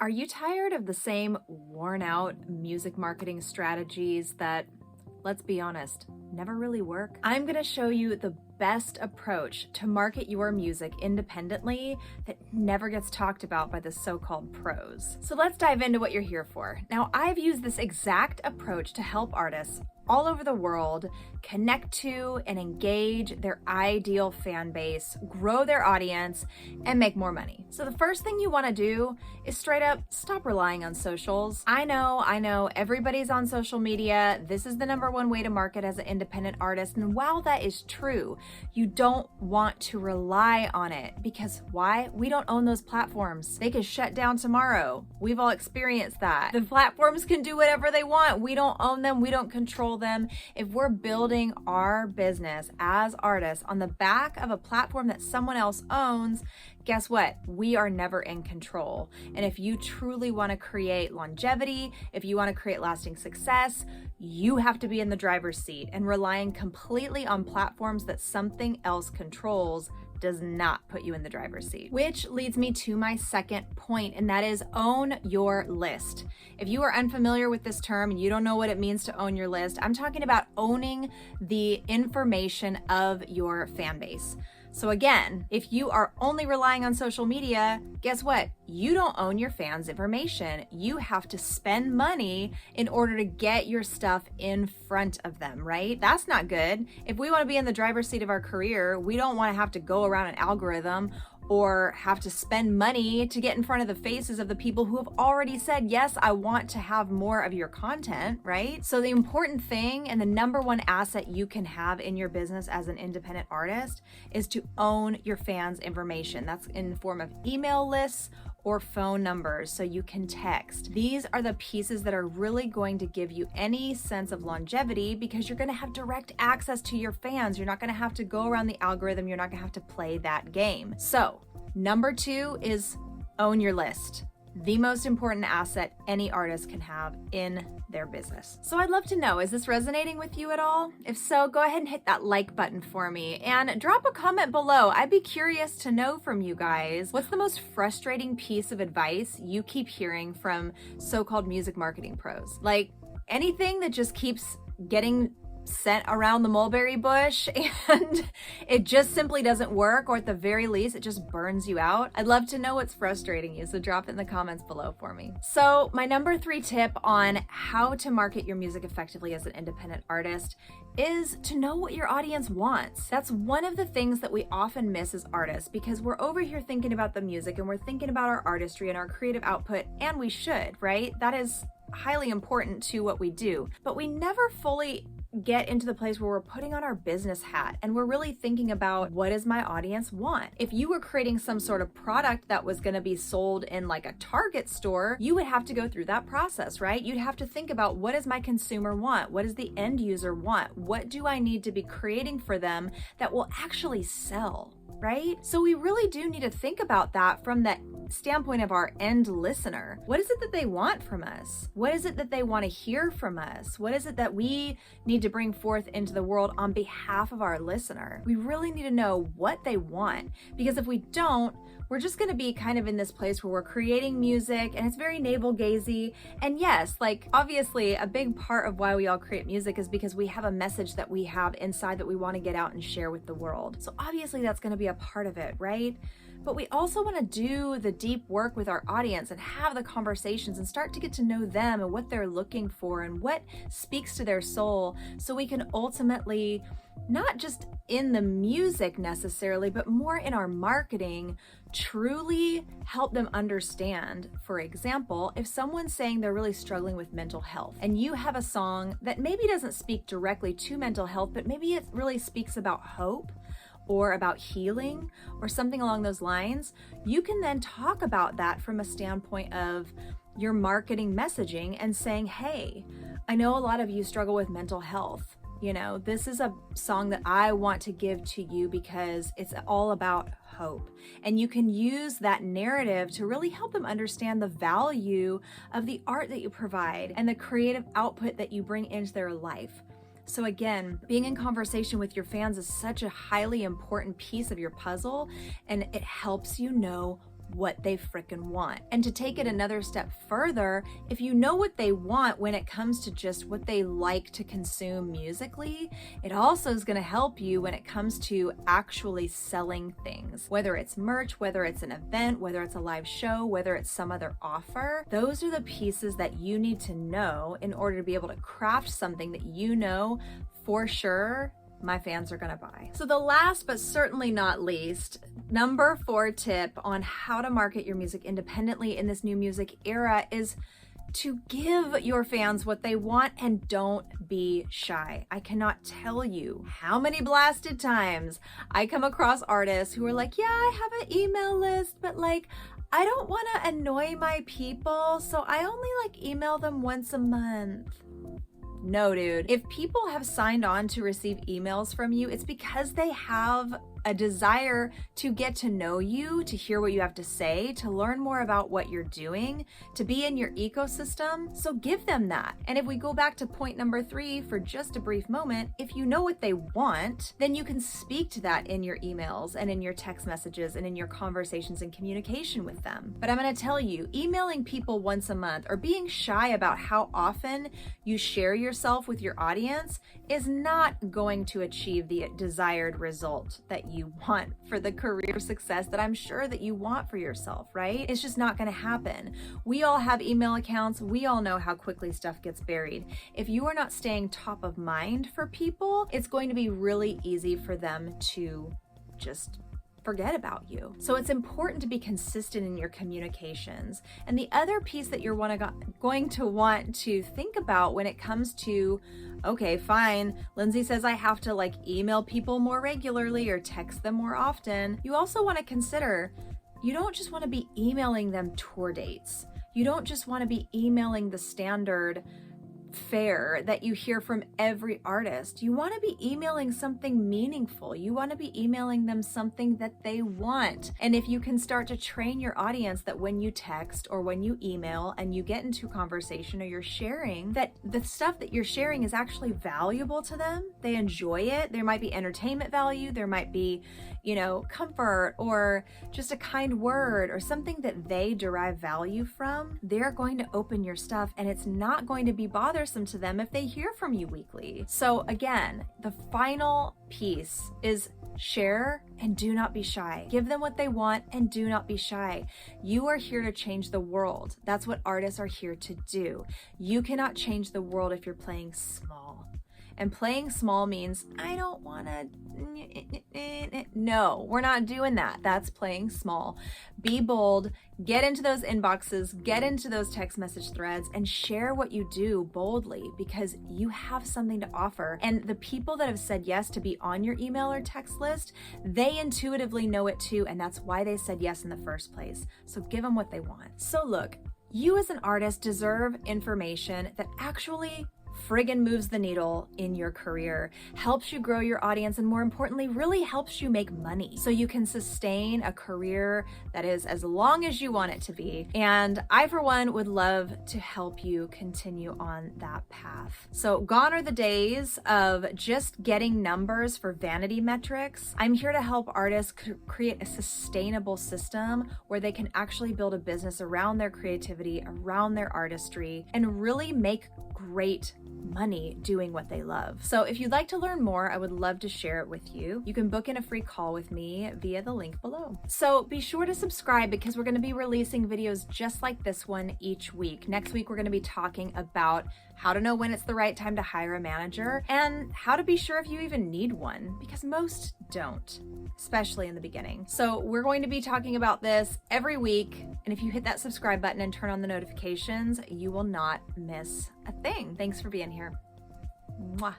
Are you tired of the same worn out music marketing strategies that, let's be honest, never really work? I'm gonna show you the best approach to market your music independently that never gets talked about by the so-called pros. So let's dive into what you're here for. Now, I've used this exact approach to help artists all over the world connect to and engage their ideal fan base, grow their audience, and make more money. So the first thing you want to do is straight up stop relying on socials. I know, everybody's on social media. This is the number one way to market as an independent artist. And while that is true, you don't want to rely on it because why? We don't own those platforms. They can shut down tomorrow. We've all experienced that. The platforms can do whatever they want. We don't own them. We don't control them. If we're building our business as artists on the back of a platform that someone else owns, guess what? We are never in control. And if you truly want to create longevity, if you want to create lasting success, you have to be in the driver's seat, and relying completely on platforms that something else controls does not put you in the driver's seat. Which leads me to my second point, and that is own your list. If you are unfamiliar with this term and you don't know what it means to own your list, I'm talking about owning the information of your fan base. So again, if you are only relying on social media, guess what? You don't own your fans' information. You have to spend money in order to get your stuff in front of them, right? That's not good. If we want to be in the driver's seat of our career, we don't want to have to go around an algorithm or have to spend money to get in front of the faces of the people who have already said, yes, I want to have more of your content, right? So the important thing and the number one asset you can have in your business as an independent artist is to own your fans' information. That's in the form of email lists or phone numbers so you can text. These are the pieces that are really going to give you any sense of longevity because you're gonna have direct access to your fans. You're not gonna have to go around the algorithm. You're not gonna have to play that game. So number two is own your list. The most important asset any artist can have in their business. So I'd love to know, is this resonating with you at all? If so, go ahead and hit that like button for me and drop a comment below. I'd be curious to know from you guys, what's the most frustrating piece of advice you keep hearing from so-called music marketing pros? Like anything that just keeps getting sent around the mulberry bush and it just simply doesn't work, or at the very least it just burns you out. I'd love to know what's frustrating you, so drop it in the comments below for me. So my number 3 tip on how to market your music effectively as an independent artist is to know what your audience wants. That's one of the things that we often miss as artists because we're over here thinking about the music and we're thinking about our artistry and our creative output, and we should, right? That is highly important to what we do, but we never fully get into the place where we're putting on our business hat and we're really thinking about, what does my audience want? If you were creating some sort of product that was going to be sold in like a Target store, you would have to go through that process, right? You'd have to think about, what does my consumer want? What does the end user want? What do I need to be creating for them that will actually sell, right? So we really do need to think about that from the standpoint of our end listener. What is it that they want from us? What is it that they want to hear from us? What is it that we need to bring forth into the world on behalf of our listener? We really need to know what they want, because if we don't, we're just going to be kind of in this place where we're creating music and it's very navel-gazy. And yes, like obviously a big part of why we all create music is because we have a message that we have inside that we want to get out and share with the world. So obviously that's going to be a part of it, right? But we also want to do the deep work with our audience and have the conversations and start to get to know them and what they're looking for and what speaks to their soul, so we can ultimately, not just in the music necessarily, but more in our marketing, truly help them understand. For example, if someone's saying they're really struggling with mental health and you have a song that maybe doesn't speak directly to mental health, but maybe it really speaks about hope or about healing or something along those lines, you can then talk about that from a standpoint of your marketing messaging and saying, hey, I know a lot of you struggle with mental health. You know, this is a song that I want to give to you because it's all about hope. And you can use that narrative to really help them understand the value of the art that you provide and the creative output that you bring into their life. So again, being in conversation with your fans is such a highly important piece of your puzzle, and it helps you know what they frickin' want. And to take it another step further, if you know what they want when it comes to just what they like to consume musically, it also is gonna help you when it comes to actually selling things. Whether it's merch, whether it's an event, whether it's a live show, whether it's some other offer, those are the pieces that you need to know in order to be able to craft something that you know for sure my fans are gonna buy. So the last but certainly not least, number 4 tip on how to market your music independently in this new music era is to give your fans what they want and don't be shy. I cannot tell you how many blasted times I come across artists who are like, yeah, I have an email list, but like, I don't want to annoy my people, so I only like email them once a month. No, dude. If people have signed on to receive emails from you, it's because they have a desire to get to know you, to hear what you have to say, to learn more about what you're doing, to be in your ecosystem. So give them that. And if we go back to point number 3 for just a brief moment, if you know what they want, then you can speak to that in your emails and in your text messages and in your conversations and communication with them. But I'm going to tell you, emailing people once a month or being shy about how often you share yourself with your audience is not going to achieve the desired result that you want for the career success that I'm sure that you want for yourself, right? It's just not going to happen. We all have email accounts. We all know how quickly stuff gets buried. If you are not staying top of mind for people, it's going to be really easy for them to just forget about you. So it's important to be consistent in your communications. And the other piece that you're going to want to think about when it comes to, okay, fine, Lindsay says I have to like email people more regularly or text them more often. You also want to consider, you don't just want to be emailing them tour dates. You don't just want to be emailing the standard fare that you hear from every artist. You want to be emailing something meaningful. You want to be emailing them something that they want. And if you can start to train your audience that when you text or when you email and you get into conversation or you're sharing, that the stuff that you're sharing is actually valuable to them, they enjoy it. There might be entertainment value, there might be, comfort or just a kind word or something that they derive value from, they're going to open your stuff and it's not going to be bothersome to them if they hear from you weekly. So again, the final piece is share and do not be shy. Give them what they want and do not be shy. You are here to change the world. That's what artists are here to do. You cannot change the world if you're playing small. And playing small means, I don't want to, no, we're not doing that. That's playing small. Be bold, get into those inboxes, get into those text message threads and share what you do boldly because you have something to offer. And the people that have said yes to be on your email or text list, they intuitively know it too. And that's why they said yes in the first place. So give them what they want. So look, you as an artist deserve information that actually friggin' moves the needle in your career, helps you grow your audience, and more importantly, really helps you make money so you can sustain a career that is as long as you want it to be. And I, for one, would love to help you continue on that path. So gone are the days of just getting numbers for vanity metrics. I'm here to help artists create a sustainable system where they can actually build a business around their creativity, around their artistry, and really make great money doing what they love. So if you'd like to learn more, I would love to share it with you. You can book in a free call with me via the link below. So be sure to subscribe because we're going to be releasing videos just like this one each week. Next week, we're going to be talking about how to know when it's the right time to hire a manager and how to be sure if you even need one, because most don't, especially in the beginning. So we're going to be talking about this every week. And if you hit that subscribe button and turn on the notifications, you will not miss a thing. Thanks for being here. Mwah.